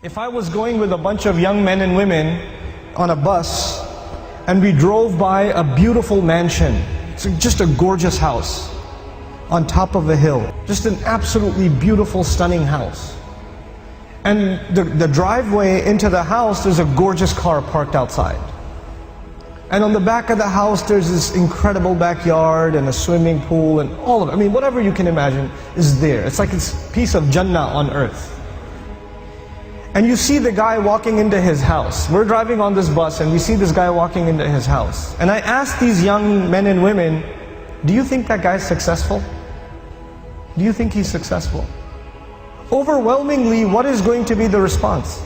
If I was going with a bunch of young men and women on a bus and we drove by a beautiful mansion, it's just a gorgeous house on top of a hill, just an absolutely beautiful, stunning house. And the driveway into the house, there's a gorgeous car parked outside. And on the back of the house, there's this incredible backyard and a swimming pool and all of it. I mean, whatever you can imagine is there. It's like it's a piece of Jannah on earth. And you see the guy walking into his house. We're driving on this bus and we see this guy walking into his house. And I asked these young men and women, do you think that guy's successful? Do you think he's successful? Overwhelmingly, what is going to be the response?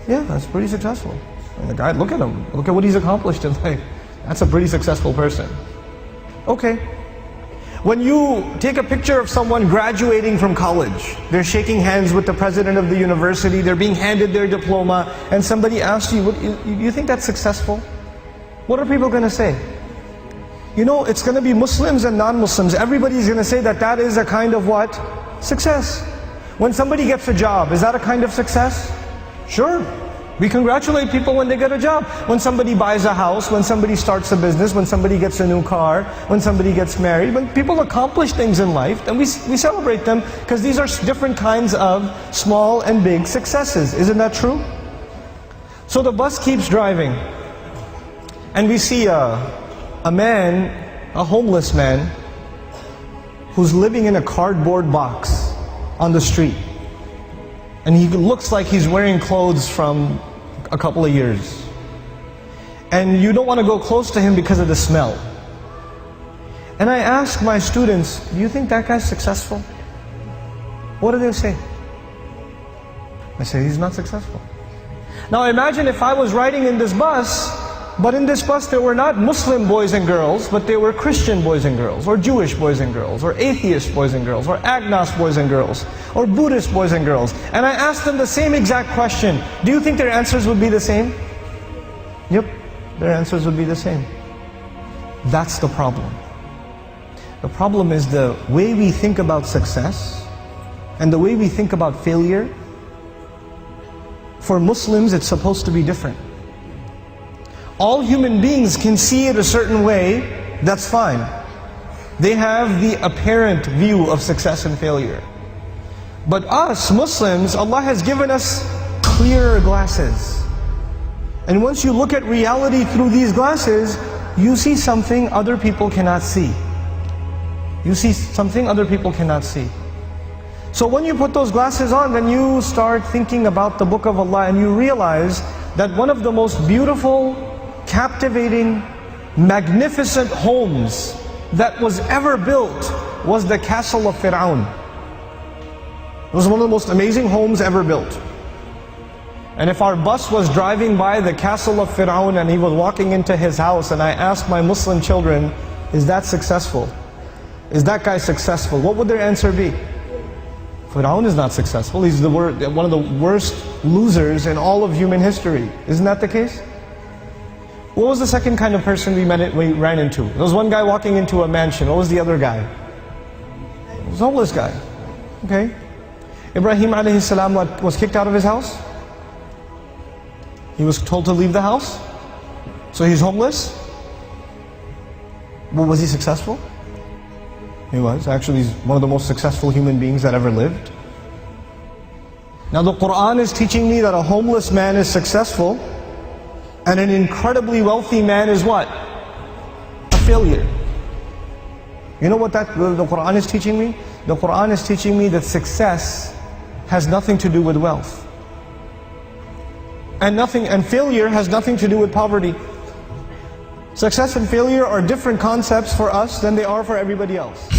Yeah, that's pretty successful. And the guy, look at him. Look at what he's accomplished in life. That's a pretty successful person. Okay. When you take a picture of someone graduating from college, they're shaking hands with the president of the university, they're being handed their diploma, and somebody asks you, you think that's successful? What are people going to say? You know, it's going to be Muslims and non-Muslims. Everybody's going to say that that is a kind of what? Success. When somebody gets a job, is that a kind of success? Sure. We congratulate people when they get a job. When somebody buys a house, when somebody starts a business, when somebody gets a new car, when somebody gets married, when people accomplish things in life, and we celebrate them because these are different kinds of small and big successes. Isn't that true? So the bus keeps driving, and we see a man, a homeless man, who's living in a cardboard box on the street. And he looks like he's wearing clothes from a couple of years. And you don't want to go close to him because of the smell. And I ask my students, do you think that guy's successful? What do they say? I say, he's not successful. Now imagine if I was riding in this bus, but in this bus there were not Muslim boys and girls, but they were Christian boys and girls, or Jewish boys and girls, or atheist boys and girls, or agnostic boys and girls, or Buddhist boys and girls. And I asked them the same exact question. Do you think their answers would be the same? Yep, their answers would be the same. That's the problem. The problem is the way we think about success and the way we think about failure. For Muslims, it's supposed to be different. All human beings can see it a certain way, that's fine. They have the apparent view of success and failure. But us, Muslims, Allah has given us clearer glasses. And once you look at reality through these glasses, you see something other people cannot see. You see something other people cannot see. So when you put those glasses on, then you start thinking about the Book of Allah and you realize that one of the most beautiful, captivating, magnificent homes that was ever built was the castle of Fir'aun. It was one of the most amazing homes ever built. And if our bus was driving by the castle of Fir'aun and he was walking into his house and I asked my Muslim children, is that successful? Is that guy successful? What would their answer be? Fir'aun is not successful. He's one of the worst losers in all of human history. Isn't that the case? What was the second kind of person we ran into? There was one guy walking into a mansion. What was the other guy? It was a homeless guy. Okay. Ibrahim alayhi salam was kicked out of his house. He was told to leave the house. So he's homeless. Well, was he successful? He was. Actually, he's one of the most successful human beings that ever lived. Now the Qur'an is teaching me that a homeless man is successful, and an incredibly wealthy man is what? A failure. You know what the Qur'an is teaching me? The Qur'an is teaching me that success has nothing to do with wealth. And failure has nothing to do with poverty. Success and failure are different concepts for us than they are for everybody else.